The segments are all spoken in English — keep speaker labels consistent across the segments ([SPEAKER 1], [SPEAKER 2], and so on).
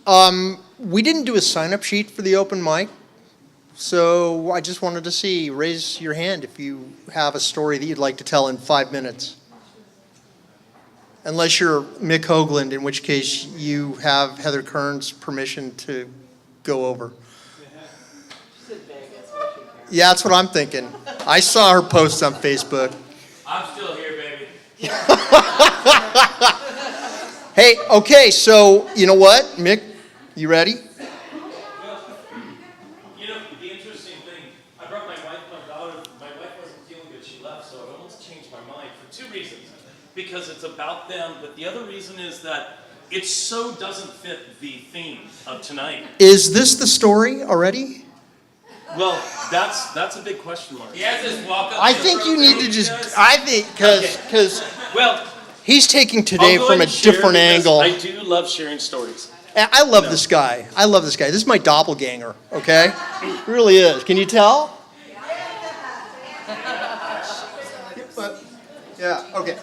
[SPEAKER 1] We didn't do a sign-up sheet for the open mic, so I just wanted to see, raise your hand if you have a story that you'd like to tell in 5 minutes. Unless you're Mick Hogland, in which case you have Heather Kern's permission to go over. Yeah, that's what I'm thinking. I saw her post on Facebook.
[SPEAKER 2] I'm still here, baby.
[SPEAKER 1] Hey, okay, so you know what, Mick, you ready?
[SPEAKER 2] You know, the interesting thing, I brought my wife, my daughter. My wife wasn't feeling good, she left, so it almost changed my mind for 2 reasons. Because it's about them, but the other reason is that it so doesn't fit the theme of tonight.
[SPEAKER 1] Is this the story already?
[SPEAKER 2] Well, that's a big question mark.
[SPEAKER 3] He has his walk-up.
[SPEAKER 1] I think you need to just, I think, because
[SPEAKER 2] Well,
[SPEAKER 1] he's taking today
[SPEAKER 2] I'll go
[SPEAKER 1] from a
[SPEAKER 2] ahead and share
[SPEAKER 1] different
[SPEAKER 2] because
[SPEAKER 1] angle.
[SPEAKER 2] I do love sharing stories.
[SPEAKER 1] And I love this guy. I love this guy. This is my doppelganger, okay? It really is. Can you tell? Yeah, okay.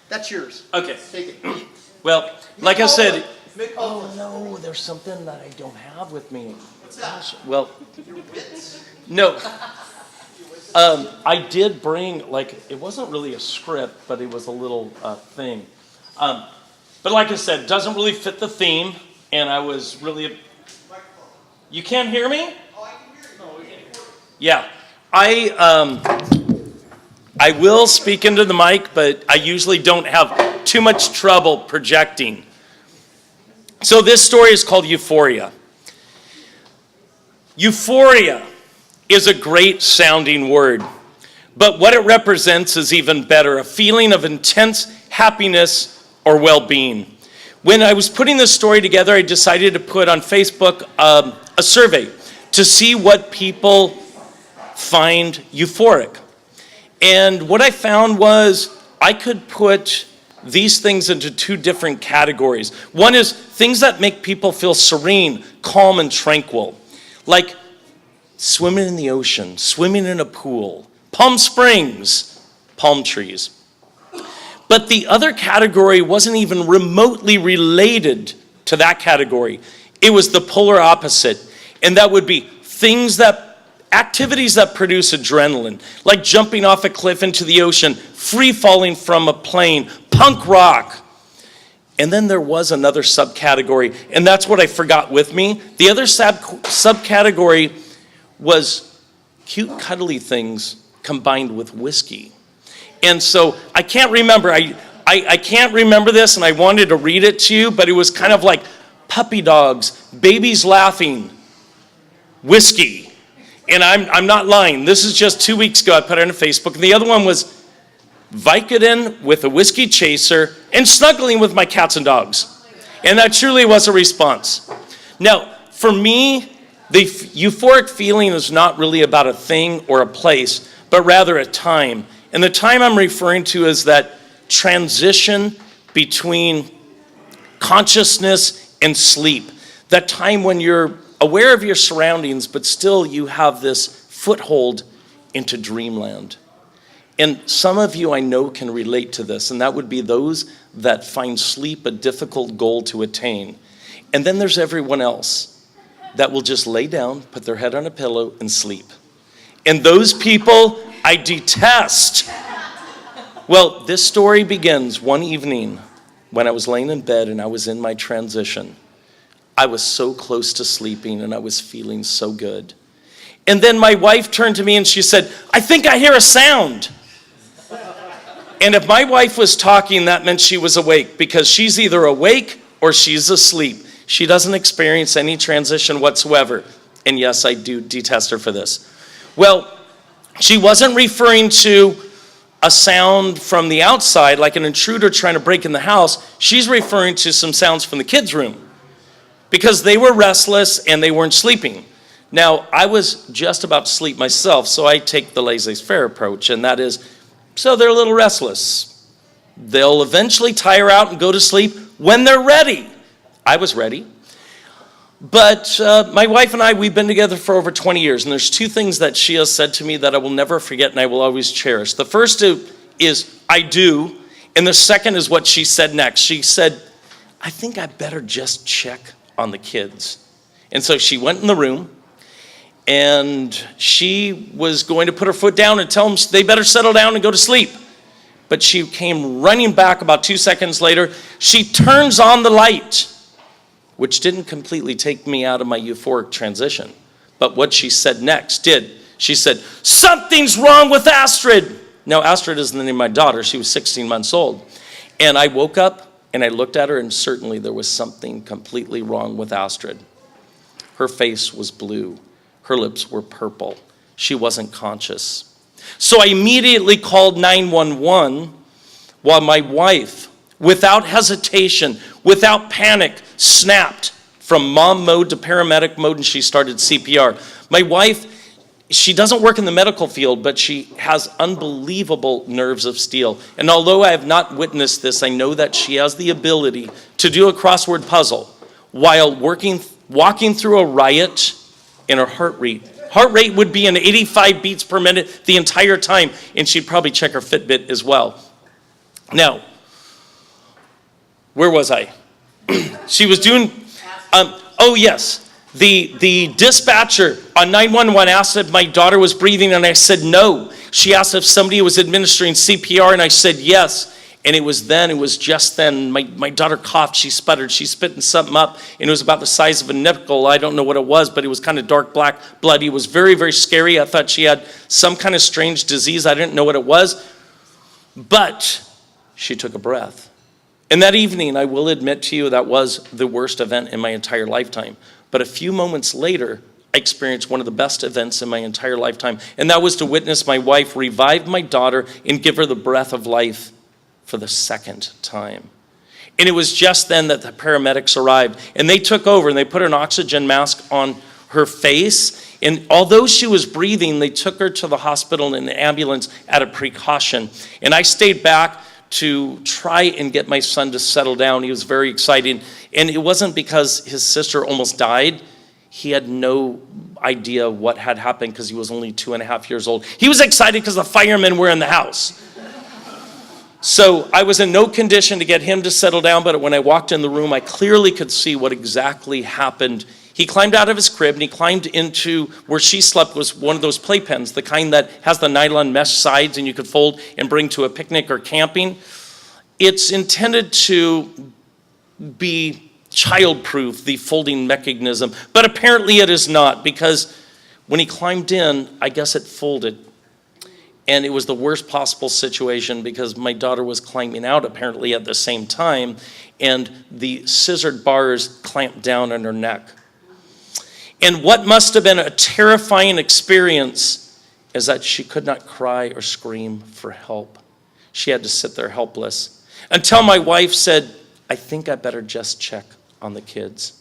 [SPEAKER 1] That's yours.
[SPEAKER 2] Okay.
[SPEAKER 1] Take it.
[SPEAKER 2] Well, like I said,
[SPEAKER 1] Mick Hogland.
[SPEAKER 2] no, there's something that I don't have with me.
[SPEAKER 1] What's that?
[SPEAKER 2] Well,
[SPEAKER 1] Your wits?
[SPEAKER 2] no. I did bring, like, it wasn't really a script, but it was a little thing. But like I said, it doesn't really fit the theme, and I was really... You can't hear me?
[SPEAKER 1] Oh, I can hear you. No, we can't hear you.
[SPEAKER 2] Yeah. I will speak into the mic, but I usually don't have too much trouble projecting. So this story is called Euphoria. Euphoria is a great sounding word, but what it represents is even better, a feeling of intense happiness or well-being. When I was putting this story together, I decided to put on Facebook a survey to see what people find euphoric. And what I found was I could put these things into 2 different categories. One is things that make people feel serene, calm, and tranquil, like swimming in the ocean, swimming in a pool, Palm Springs, palm trees. But the other category wasn't even remotely related to that category. It was the polar opposite, and that would be activities that produce adrenaline, like jumping off a cliff into the ocean, free falling from a plane, punk rock. And then there was another subcategory, and that's what I forgot with me. The other subcategory was cute, cuddly things combined with whiskey. And so I can't remember. I can't remember this, and I wanted to read it to you, but it was kind of like puppy dogs, babies laughing, whiskey. And I'm not lying. This is just 2 weeks ago. I put it on Facebook. And the other one was Vicodin with a whiskey chaser and snuggling with my cats and dogs. And that truly was a response. Now, for me, the euphoric feeling is not really about a thing or a place, but rather a time. And the time I'm referring to is that transition between consciousness and sleep. That time when you're aware of your surroundings, but still you have this foothold into dreamland. And some of you I know can relate to this, and that would be those that find sleep a difficult goal to attain. And then there's everyone else that will just lay down, put their head on a pillow, and sleep. And those people I detest. Well, this story begins one evening when I was laying in bed and I was in my transition. I was so close to sleeping and I was feeling so good. And then my wife turned to me and she said, "I think I hear a sound." And if my wife was talking, that meant she was awake, because she's either awake or she's asleep. She doesn't experience any transition whatsoever. And yes, I do detest her for this. Well, she wasn't referring to a sound from the outside, like an intruder trying to break in the house. She's referring to some sounds from the kids' room, because they were restless and they weren't sleeping. Now, I was just about to sleep myself, so I take the laissez-faire approach, and that is, so they're a little restless. They'll eventually tire out and go to sleep when they're ready. I was ready. But my wife and I, we've been together for over 20 years, and there's 2 things that she has said to me that I will never forget and I will always cherish. The first is, "I do," and the second is what she said next. She said, "I think I better just check on the kids. And so she went in the room, and she was going to put her foot down and tell them they better settle down and go to sleep. But she came running back about 2 seconds later. She turns on the light, which didn't completely take me out of my euphoric transition. But what she said next did. She said, "Something's wrong with Astrid." Now, Astrid isn't the name of my daughter. She was 16 months old. And I woke up and I looked at her, and certainly there was something completely wrong with Astrid. Her face was blue. Her lips were purple. She wasn't conscious. So I immediately called 911 while my wife, without hesitation, without panic, snapped from mom mode to paramedic mode, and she started CPR. My wife, she doesn't work in the medical field, but she has unbelievable nerves of steel. And although I have not witnessed this, I know that she has the ability to do a crossword puzzle while walking through a riot in her heart rate. Heart rate would be an 85 beats per minute the entire time, and she'd probably check her Fitbit as well. Now, where was I? She was doing, oh yes, the dispatcher on 911 asked if my daughter was breathing, and I said no. She asked if somebody was administering CPR, and I said yes. And it was just then, my daughter coughed, she sputtered, she spitting something up, and it was about the size of a nickel. I don't know what it was, but it was kind of dark black, bloody. It was very, very scary. I thought she had some kind of strange disease. I didn't know what it was, but she took a breath. And that evening, I will admit to you, that was the worst event in my entire lifetime. But a few moments later, I experienced one of the best events in my entire lifetime, and that was to witness my wife revive my daughter and give her the breath of life for the second time. And it was just then that the paramedics arrived, and they took over and they put an oxygen mask on her face. And although she was breathing, they took her to the hospital in an ambulance at a precaution. And I stayed back to try and get my son to settle down. He was very excited. And it wasn't because his sister almost died. He had no idea what had happened because he was only 2.5 years old. He was excited because the firemen were in the house. So I was in no condition to get him to settle down, but when I walked in the room, I clearly could see what exactly happened. He climbed out of his crib and he climbed into where she slept, was one of those playpens, the kind that has the nylon mesh sides and you could fold and bring to a picnic or camping. It's intended to be child-proof, the folding mechanism, but apparently it is not, because when he climbed in, I guess it folded. And it was the worst possible situation because my daughter was climbing out apparently at the same time, and the scissored bars clamped down on her neck. And what must have been a terrifying experience is that she could not cry or scream for help. She had to sit there helpless until my wife said, "I think I better just check on the kids."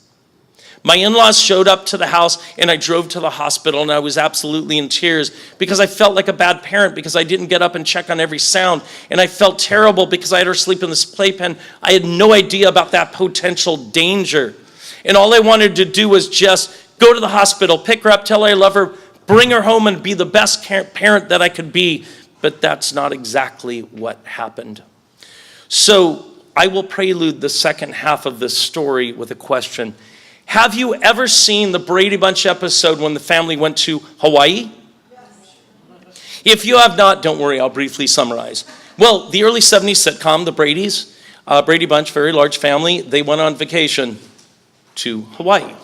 [SPEAKER 2] My in-laws showed up to the house, and I drove to the hospital, and I was absolutely in tears because I felt like a bad parent because I didn't get up and check on every sound, and I felt terrible because I had her sleep in this playpen. I had no idea about that potential danger, and all I wanted to do was just go to the hospital, pick her up, tell her I love her, bring her home, and be the best parent that I could be, but that's not exactly what happened. So I will prelude the second half of this story with a question. Have you ever seen the Brady Bunch episode when the family went to Hawaii? Yes. If you have not, don't worry, I'll briefly summarize. Well, the early 70s sitcom, The Brady's, Brady Bunch, very large family, they went on vacation to Hawaii.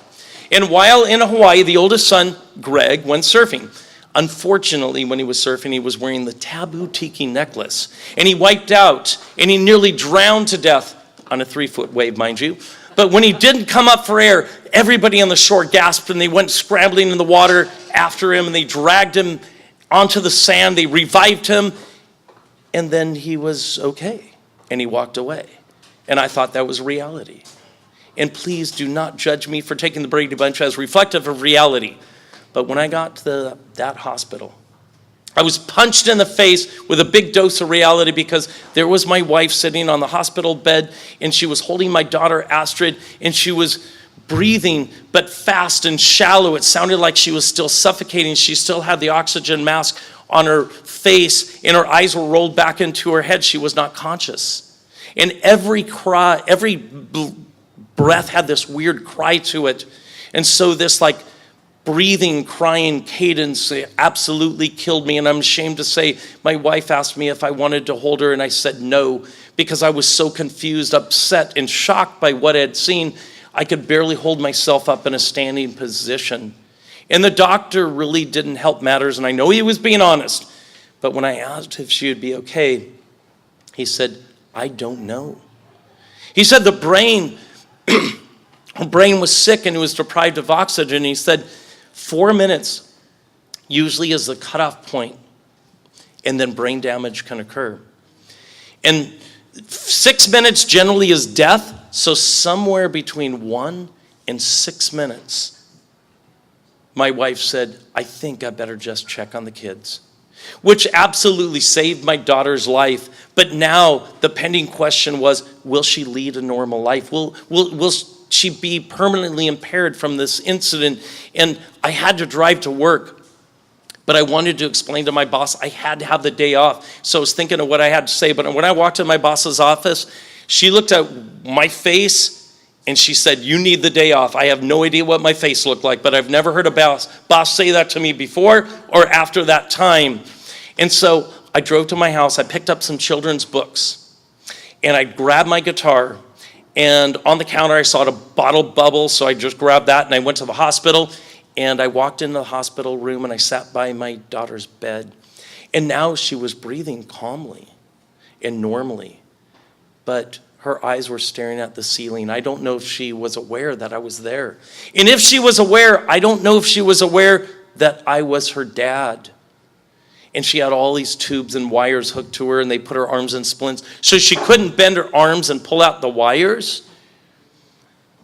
[SPEAKER 2] And while in Hawaii, the oldest son, Greg, went surfing. Unfortunately, when he was surfing, he was wearing the taboo tiki necklace. And he wiped out, and he nearly drowned to death on a 3-foot wave, mind you. But when he didn't come up for air, everybody on the shore gasped, and they went scrambling in the water after him, and they dragged him onto the sand. They revived him, and then he was okay, and he walked away. And I thought that was reality. And please do not judge me for taking the Brady Bunch as reflective of reality. But when I got to that hospital, I was punched in the face with a big dose of reality because there was my wife sitting on the hospital bed, and she was holding my daughter Astrid, and she was breathing but fast and shallow. It sounded like she was still suffocating. She still had the oxygen mask on her face, and her eyes were rolled back into her head. She was not conscious. And every cry, every breath had this weird cry to it. And so this like breathing, crying cadence absolutely killed me. And I'm ashamed to say, my wife asked me if I wanted to hold her, and I said no, because I was so confused, upset, and shocked by what I had seen. I could barely hold myself up in a standing position. And the doctor really didn't help matters, and I know he was being honest. But when I asked if she would be okay, he said, I don't know. He said the brain, her brain was sick and it was deprived of oxygen. He said 4 minutes usually is the cutoff point, and then brain damage can occur. And 6 minutes generally is death, so somewhere between 1 and 6 minutes, my wife said, I think I better just check on the kids, which absolutely saved my daughter's life. But now the pending question was, will she lead a normal life? Will she be permanently impaired from this incident? And I had to drive to work, but I wanted to explain to my boss I had to have the day off. So I was thinking of what I had to say. But when I walked in my boss's office, she looked at my face and she said, you need the day off. I have no idea what my face looked like, but I've never heard a boss say that to me before or after that time. And so I drove to my house. I picked up some children's books, and I grabbed my guitar. And on the counter, I saw a bottle of bubbles, so I just grabbed that, and I went to the hospital. And I walked into the hospital room, and I sat by my daughter's bed. And now she was breathing calmly and normally, but her eyes were staring at the ceiling. I don't know if she was aware that I was there. And if she was aware, I don't know if she was aware that I was her dad. And she had all these tubes and wires hooked to her, and they put her arms in splints, so she couldn't bend her arms and pull out the wires.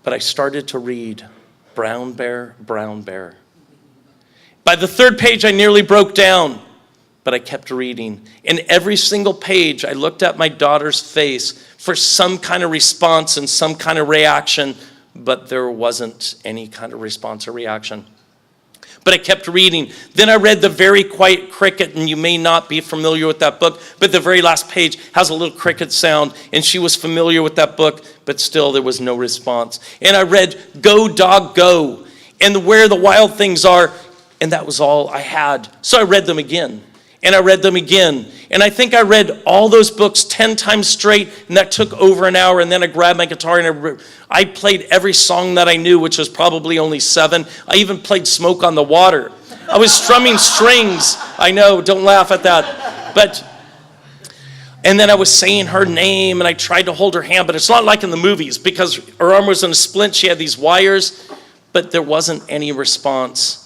[SPEAKER 2] But I started to read, Brown Bear, Brown Bear. By the third page, I nearly broke down, but I kept reading. And every single page, I looked at my daughter's face for some kind of response and some kind of reaction, but there wasn't any kind of response or reaction. But I kept reading. Then I read The Very Quiet Cricket, and you may not be familiar with that book, but the very last page has a little cricket sound, and she was familiar with that book, but still there was no response. And I read Go Dog Go, and Where the Wild Things Are, and that was all I had. So I read them again, and I read them again. And I think I read all those books 10 times straight, and that took over an hour. And then I grabbed my guitar and I played every song that I knew, which was probably only 7. I even played Smoke on the Water. I was strumming strings. I know, don't laugh at that. And then I was saying her name, and I tried to hold her hand, but it's not like in the movies, because her arm was in a splint. She had these wires, but there wasn't any response.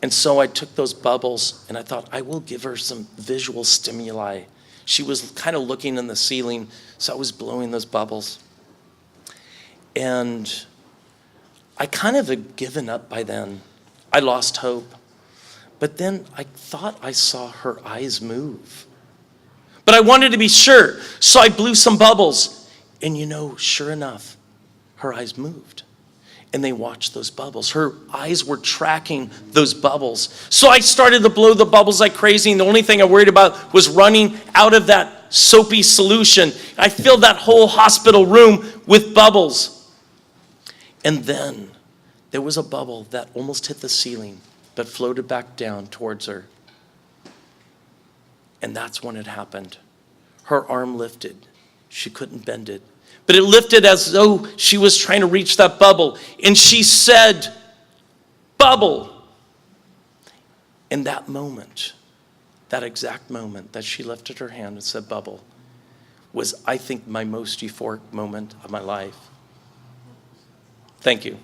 [SPEAKER 2] And so I took those bubbles, and I thought, I will give her some visual stimuli. She was kind of looking in the ceiling, so I was blowing those bubbles. And I kind of had given up by then. I lost hope. But then I thought I saw her eyes move. But I wanted to be sure, so I blew some bubbles. And sure enough, her eyes moved. And they watched those bubbles. Her eyes were tracking those bubbles. So I started to blow the bubbles like crazy, and the only thing I worried about was running out of that soapy solution. I filled that whole hospital room with bubbles. And then there was a bubble that almost hit the ceiling, but floated back down towards her. And that's when it happened. Her arm lifted. She couldn't bend it. But it lifted as though she was trying to reach that bubble. And she said, bubble. In that moment, that exact moment that she lifted her hand and said bubble, was, I think, my most euphoric moment of my life. Thank you.